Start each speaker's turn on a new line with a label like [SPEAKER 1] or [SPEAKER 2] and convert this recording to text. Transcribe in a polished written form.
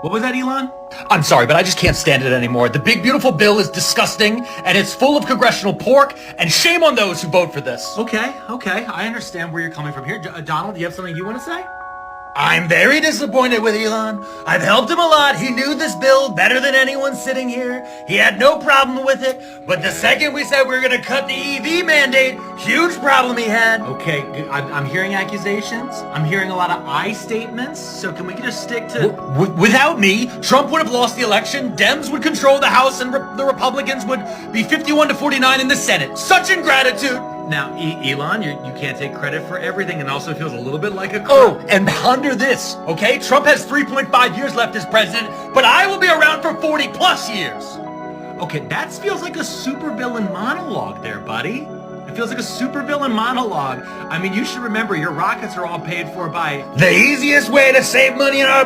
[SPEAKER 1] What was that, Elon?
[SPEAKER 2] I'm sorry, but I just can't stand it anymore. The big beautiful bill is disgusting, and it's full of congressional pork, and shame on those who vote for this.
[SPEAKER 1] Okay. I understand where you're coming from here. Donald, do you have something you want to say?
[SPEAKER 2] I'm very disappointed with Elon. I've helped him a lot. He knew this bill better than anyone sitting here. He had no problem with it. But the second we said we were going to cut the EV mandate, huge problem he had.
[SPEAKER 1] Okay, I'm hearing accusations. I'm hearing a lot of I statements. So can we just stick to...
[SPEAKER 2] Without me, Trump would have lost the election, Dems would control the House, and the Republicans would be 51-49 in the Senate. Such ingratitude.
[SPEAKER 1] Now, Elon, you can't take credit for everything, and also feels a little bit like a...
[SPEAKER 2] Oh, and ponder this, okay? Trump has 3.5 years left as president, but I will be around for 40 plus years.
[SPEAKER 1] Okay, that feels like a supervillain monologue there, buddy. It feels like a supervillain monologue. I mean, you should remember your rockets are all paid for by...
[SPEAKER 2] The easiest way to save money in our